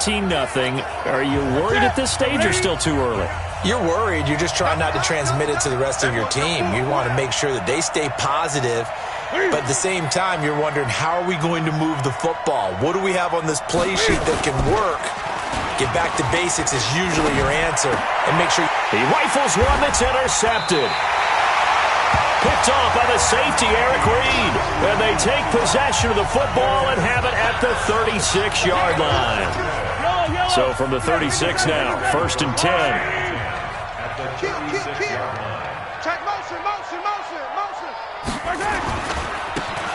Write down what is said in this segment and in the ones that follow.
14-0. Are you worried at this stage or still too early? You're worried. You're just trying not to transmit it to the rest of your team. You want to make sure that they stay positive. But at the same time, you're wondering, how are we going to move the football? What do we have on this play sheet that can work? Get back to basics is usually your answer. And make sure he rifles one that's intercepted. Picked off by the safety, Eric Reed. And they take possession of the football and have it at the 36-yard line. So from the 36 now, 1st and 10. Check motion.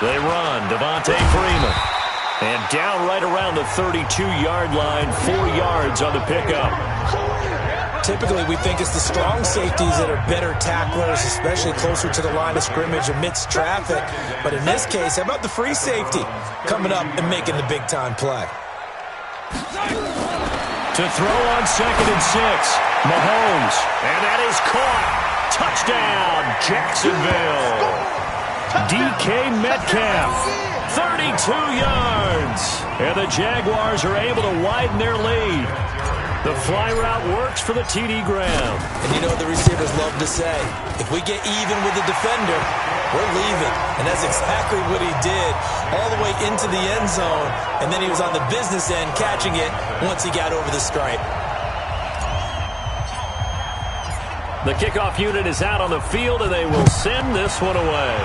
They run. Devontae Freeman. And down right around the 32-yard line, 4 yards on the pickup. Typically, we think it's the strong safeties that are better tacklers, especially closer to the line of scrimmage amidst traffic. But in this case, how about the free safety coming up and making the big-time play? To throw on 2nd and 6, Mahomes. And that is caught. Touchdown, Jacksonville. DK Metcalf, 32 yards. And the Jaguars are able to widen their lead. The fly route works for the TD Graham. And you know what the receivers love to say? If we get even with the defender, we're leaving. And that's exactly what he did, all the way into the end zone. And then he was on the business end catching it once he got over the stripe. The kickoff unit is out on the field, and they will send this one away.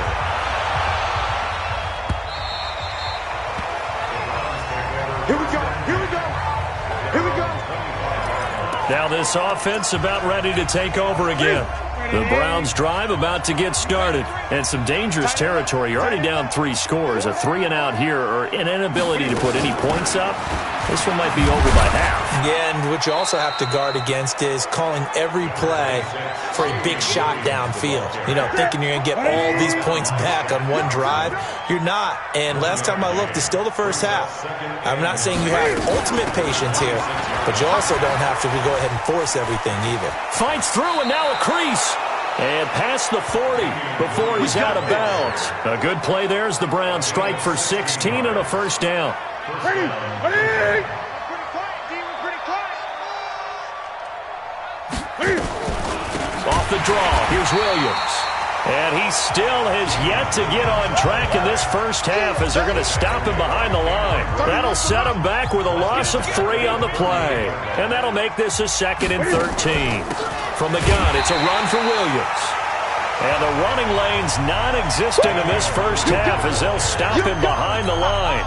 Here we go. Now this offense about ready to take over again. The Browns drive about to get started. And some dangerous territory. You're already down 3 scores. A 3-and-out here or an inability to put any points up. This one might be over by half. Yeah, and what you also have to guard against is calling every play for a big shot downfield. You know, thinking you're going to get all these points back on one drive. You're not. And last time I looked, it's still the first half. I'm not saying you have ultimate patience here, but you also don't have to go ahead and force everything either. Fights through, and now a crease. And past the 40 before he's out of bounds. A good play there as the Browns strike for 16 and a first down. Ready. Off the draw, here's Williams. And he still has yet to get on track in this first half as they're going to stop him behind the line. That'll set him back with a loss of 3 on the play. And that'll make this a 2nd and 13. From the gun, it's a run for Williams. And the running lane's non-existent in this first half as they'll stop him behind the line.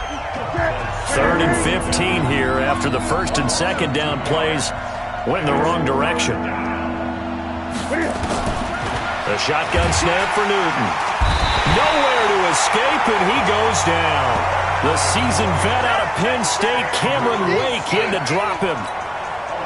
3rd and 15 here after the 1st and 2nd down plays went in the wrong direction. The shotgun snap for Newton. Nowhere to escape, and he goes down. The seasoned vet out of Penn State, Cameron Wake, in to drop him.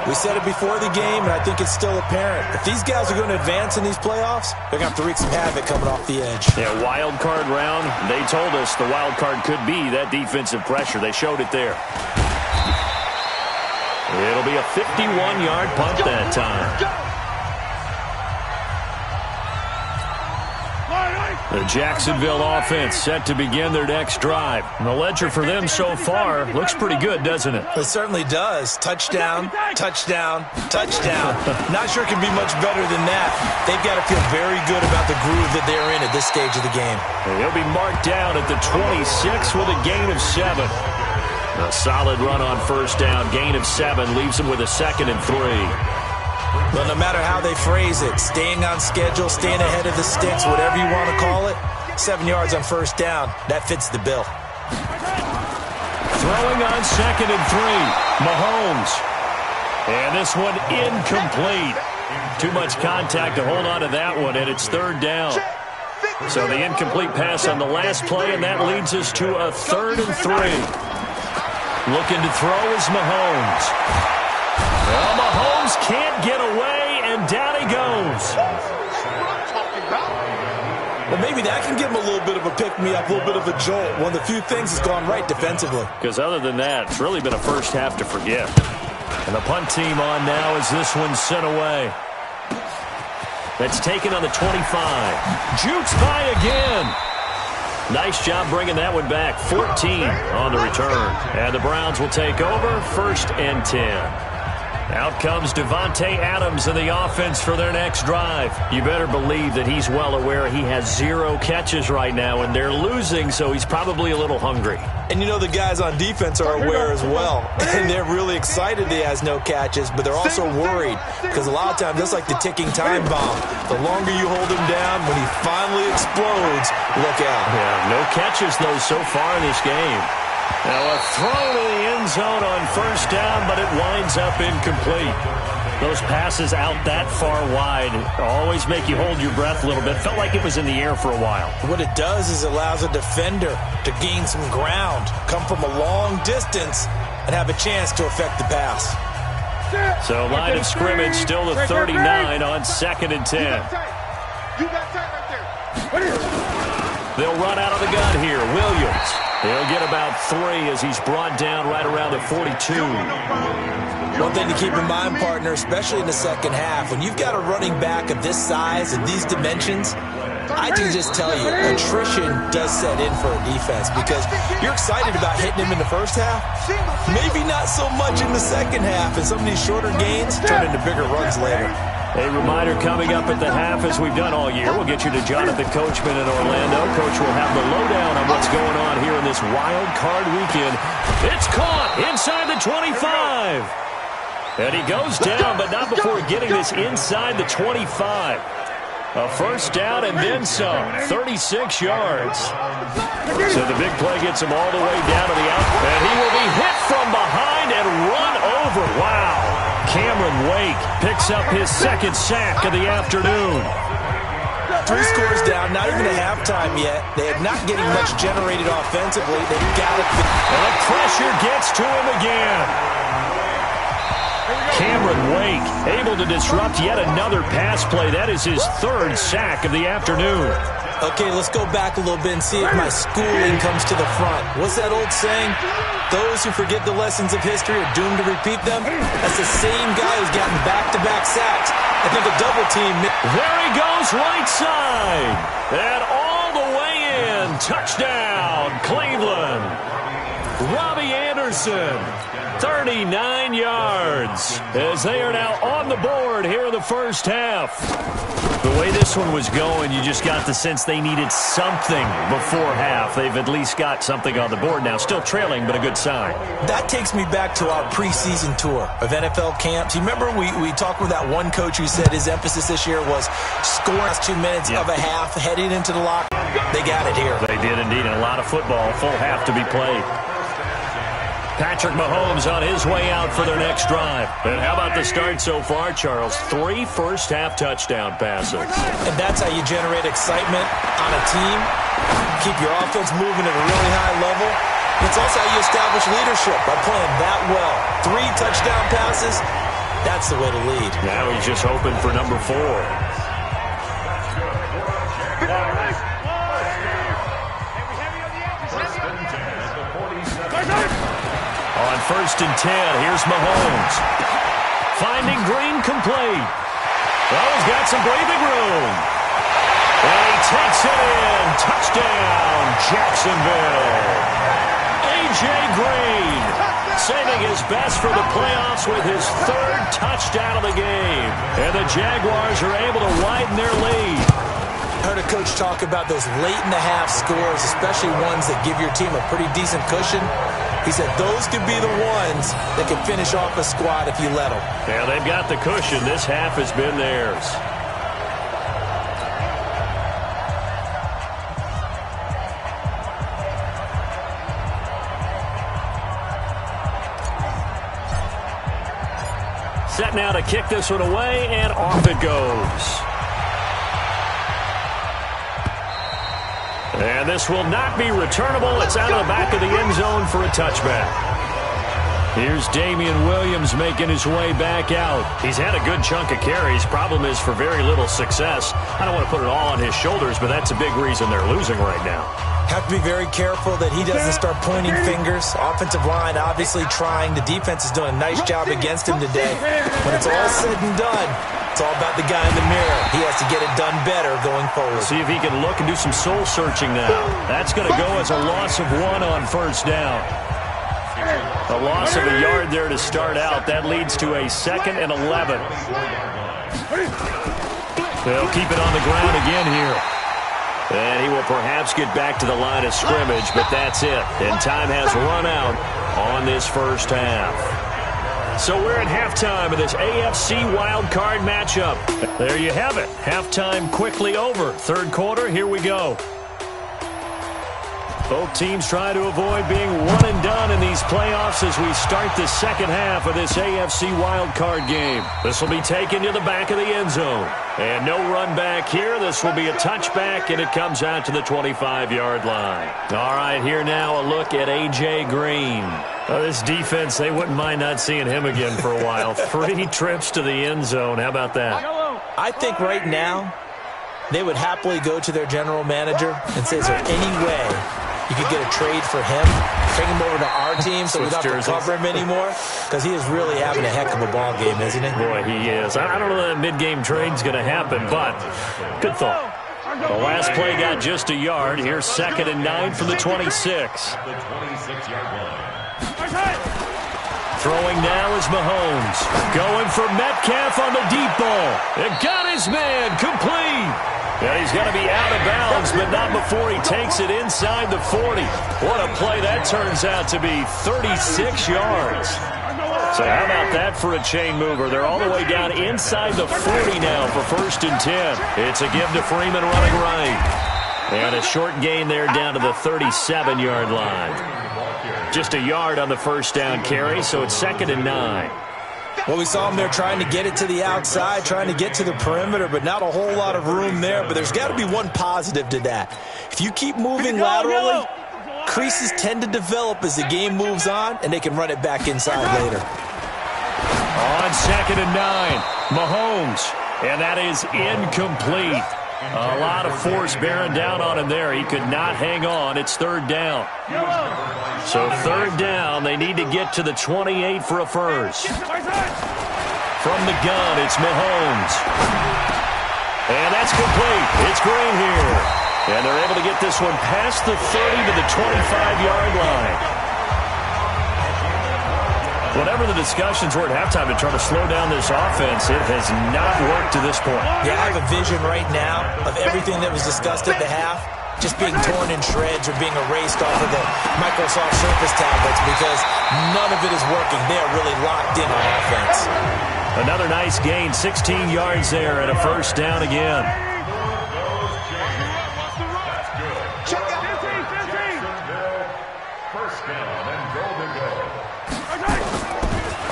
We said it before the game, and I think it's still apparent. If these guys are going to advance in these playoffs, they're going to have to wreak some havoc coming off the edge. Yeah, wild card round. They told us the wild card could be that defensive pressure. They showed it there. It'll be a 51-yard punt that time. The Jacksonville offense set to begin their next drive. And the ledger for them so far looks pretty good, doesn't it? It certainly does. Touchdown, touchdown, touchdown. Not sure it can be much better than that. They've got to feel very good about the groove that they're in at this stage of the game. And he'll be marked down at the 26 with a gain of 7. A solid run on first down. Gain of 7 leaves him with a 2nd and 3. But no matter how they phrase it, staying on schedule, staying ahead of the sticks, whatever you want to call it, 7 yards on first down, that fits the bill. Throwing on 2nd and 3, Mahomes. And this one incomplete. Too much contact to hold on to that one, and it's 3rd down. So the incomplete pass on the last play, and that leads us to a 3rd and 3. Looking to throw is Mahomes. Well, Mahomes can't get away, and down he goes. Well, maybe that can give him a little bit of a pick-me-up, a little bit of a jolt. One of the few things that's gone right defensively. Because other than that, it's really been a first half to forget. And the punt team on now as this one's sent away. That's taken on the 25. Jukes by again. Nice job bringing that one back. 14 on the return. And the Browns will take over, 1st and 10. Out comes Devontae Adams in the offense for their next drive. You better believe that he's well aware he has 0 catches right now, and they're losing, so he's probably a little hungry. And you know the guys on defense are aware as well. And they're really excited he has no catches, but they're also worried because a lot of times that's like the ticking time bomb. The longer you hold him down, when he finally explodes, look out. Yeah, no catches, though, so far in this game. Now a throw to the end zone on 1st down, but it winds up incomplete. Those passes out that far wide always make you hold your breath a little bit. Felt like it was in the air for a while. What it does is it allows a defender to gain some ground, come from a long distance, and have a chance to affect the pass. So line of scrimmage still to 39 on 2nd and 10. You got tight right there. They'll run out of the gun here. Williams. He'll get about 3 as he's brought down right around the 42. One thing to keep in mind, partner, especially in the second half, when you've got a running back of this size and these dimensions, I can just tell you, attrition does set in for a defense because you're excited about hitting him in the first half. Maybe not so much in the second half, and some of these shorter gains turn into bigger runs later. A reminder coming up at the half, as we've done all year. We'll get you to Jonathan Coachman in Orlando. Coach will have the lowdown on what's going on here in this wild card weekend. It's caught inside the 25. And he goes down, but not before getting this inside the 25. A 1st down and then some. 36 yards. So the big play gets him all the way down to the out. And he will be hit from behind and run over. Wow. Cameron Wake picks up his 2nd sack of the afternoon. 3 scores down, not even at halftime yet. They are not getting much generated offensively. They've got it. And the pressure gets to him again. Cameron Wake able to disrupt yet another pass play. That is his 3rd sack of the afternoon. Okay, let's go back a little bit and see if my schooling comes to the front. What's that old saying? Those who forget the lessons of history are doomed to repeat them. That's the same guy who's gotten back-to-back sacks. I think a double team. There he goes, right side. And all the way in. Touchdown, Cleveland. Robbie Anderson. 39 yards as they are now on the board here in the first half. The way this one was going, you just got the sense they needed something before half. They've at least got something on the board now. Still trailing, but a good sign. That takes me back to our preseason tour of NFL camps. You remember we talked with that one coach who said his emphasis this year was scoring last 2 minutes of a half, heading into the locker. They got it here. They did indeed, and a lot of football, full half to be played. Patrick Mahomes on his way out for their next drive. And how about the start so far, Charles? 3 first-half touchdown passes. And that's how you generate excitement on a team, keep your offense moving at a really high level. It's also how you establish leadership by playing that well. 3 touchdown passes, that's the way to lead. Now he's just hoping for number 4. On 1st and 10, here's Mahomes. Finding Green complete. Well, he's got some breathing room. And he takes it in. Touchdown, Jacksonville. A.J. Green saving his best for the playoffs with his 3rd touchdown of the game. And the Jaguars are able to widen their lead. I heard a coach talk about those late-in-the-half scores, especially ones that give your team a pretty decent cushion. He said those could be the ones that can finish off a squad if you let them. Yeah, they've got the cushion. This half has been theirs. Set now to kick this one away, and off it goes. And this will not be returnable. It's out of the back of the end zone for a touchback. Here's Damian Williams making his way back out. He's had a good chunk of carries. Problem is for very little success. I don't want to put it all on his shoulders, but that's a big reason they're losing right now. Have to be very careful that he doesn't start pointing fingers. Offensive line obviously trying. The defense is doing a nice job against him today. When it's all said and done, It's all about the guy in the mirror. He has to get it done better going forward. See if he can look and do some soul searching now. That's going to go as a loss of 1 on first down. A loss of a yard there to start out. That leads to a 2nd and 11. They'll keep it on the ground again here. And he will perhaps get back to the line of scrimmage, but that's it. And time has run out on this first half. So we're at halftime of this AFC wildcard matchup. There you have it. Halftime quickly over. Third quarter, here we go. Both teams try to avoid being one and done in these playoffs as we start the second half of this AFC wildcard game. This will be taken to the back of the end zone. And no run back here. This will be a touchback, and it comes out to the 25-yard line. All right, here now a look at A.J. Green. This defense, they wouldn't mind not seeing him again for a while. 3 trips to the end zone. How about that? I think right now they would happily go to their general manager and say, is there any way you could get a trade for him, bring him over to our team so we don't have to cover him anymore? Because he is really having a heck of a ball game, isn't he? Boy, he is. I don't know that mid-game trade's going to happen, but good thought. The last play got just a yard. Here's 2nd and 9 from the 26. Throwing now is Mahomes. Going for Metcalf on the deep ball. It got his man complete. Yeah, he's going to be out of bounds, but not before he takes it inside the 40. What a play that turns out to be, 36 yards. So how about that for a chain mover? They're all the way down inside the 40 now for 1st and 10. It's a give to Freeman running right. And a short gain there down to the 37-yard line. Just a yard on the first down carry, so it's 2nd and 9. Well, we saw him there trying to get it to the outside, trying to get to the perimeter, but not a whole lot of room there. But there's got to be one positive to that. If you keep moving laterally, creases tend to develop as the game moves on, and they can run it back inside later. On 2nd and 9, Mahomes, and that is incomplete. A lot of force bearing down on him there. He could not hang on. It's 3rd down. So 3rd down, they need to get to the 28 for a first. From the gun, it's Mahomes. And that's complete. It's Green here. And they're able to get this one past the 30 to the 25-yard line. Whatever the discussions were at halftime to try to slow down this offense, it has not worked to this point. Yeah, I have a vision right now of everything that was discussed at the half just being torn in shreds or being erased off of the Microsoft Surface tablets because none of it is working. They are really locked in on offense. Another nice gain, 16 yards there and a first down again.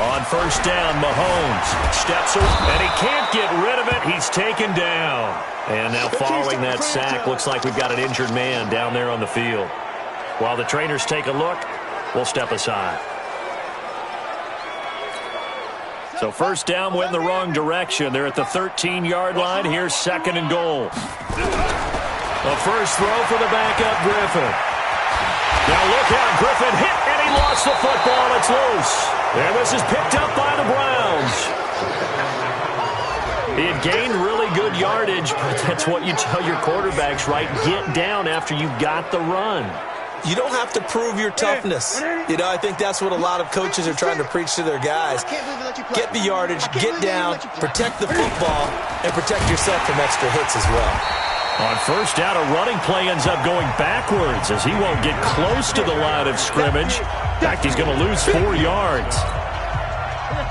On first down, Mahomes steps away, and he can't get rid of it. He's taken down. And now following that sack, looks like we've got an injured man down there on the field. While the trainers take a look, we'll step aside. So first down went in the wrong direction. They're at the 13-yard line. Here's 2nd and goal. The first throw for the backup, Griffin. Now look out, Griffin hit, and he lost the football. It's loose. And this is picked up by the Browns. He had gained really good yardage, but that's what you tell your quarterbacks, right? Get down after you got the run. You don't have to prove your toughness. You know, I think that's what a lot of coaches are trying to preach to their guys. Get the yardage, get down, protect the football, and protect yourself from extra hits as well. On first down, a running play ends up going backwards as he won't get close to the line of scrimmage. In fact, he's going to lose 4 yards.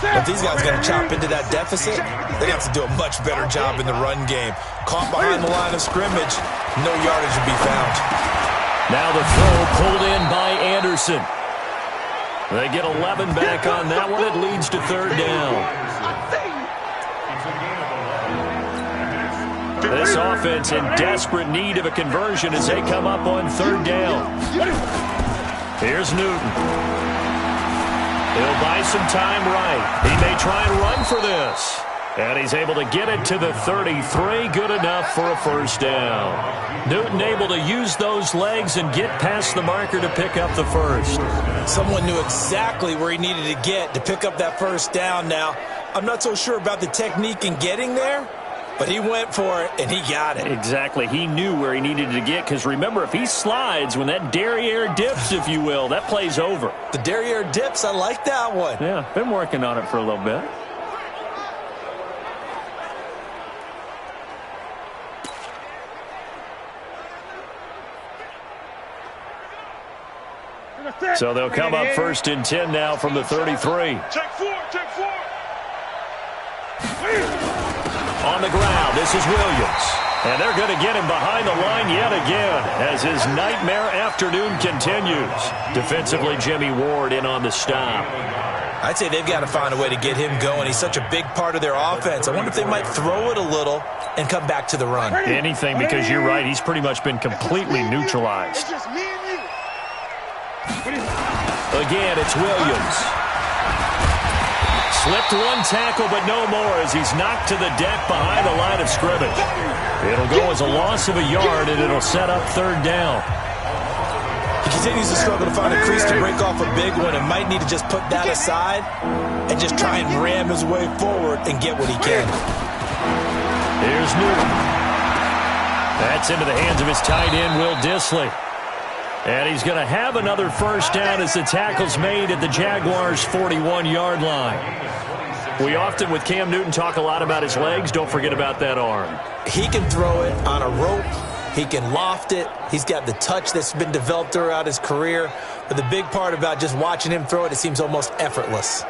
If these guys are going to chop into that deficit, they have to do a much better job in the run game. Caught behind the line of scrimmage, no yardage to be found. Now the throw pulled in by Anderson. They get 11 back on that one. It leads to 3rd down. This offense in desperate need of a conversion as they come up on 3rd down. Here's Newton. He'll buy some time right. He may try and run for this. And he's able to get it to the 33. Good enough for a first down. Newton able to use those legs and get past the marker to pick up the 1st. Someone knew exactly where he needed to get to pick up that 1st down now. I'm not so sure about the technique in getting there, but he went for it, and he got it. Exactly. He knew where he needed to get, because remember, if he slides, when that derriere dips, if you will, that play's over. The derriere dips, I like that one. Yeah, been working on it for a little bit. So they'll come up 1st and 10 now from the 33. Check 4, check 4. On the ground, this is Williams. And they're going to get him behind the line yet again as his nightmare afternoon continues. Defensively, Jimmy Ward in on the stop. I'd say they've got to find a way to get him going. He's such a big part of their offense. I wonder if they might throw it a little and come back to the run. Anything, because you're right. He's pretty much been completely neutralized. It's just me and you. Again, it's Williams. Slipped one tackle, but no more as he's knocked to the deck behind the line of scrimmage. It'll go as a loss of a yard, and it'll set up 3rd down. He continues to struggle to find a crease to break off a big one and might need to just put that aside and just try and ram his way forward and get what he can. Here's Newton. That's into the hands of his tight end, Will Dissly. And he's going to have another 1st down as the tackle's made at the Jaguars' 41-yard line. We often, with Cam Newton, talk a lot about his legs. Don't forget about that arm. He can throw it on a rope. He can loft it. He's got the touch that's been developed throughout his career. But the big part about just watching him throw it, it seems almost effortless.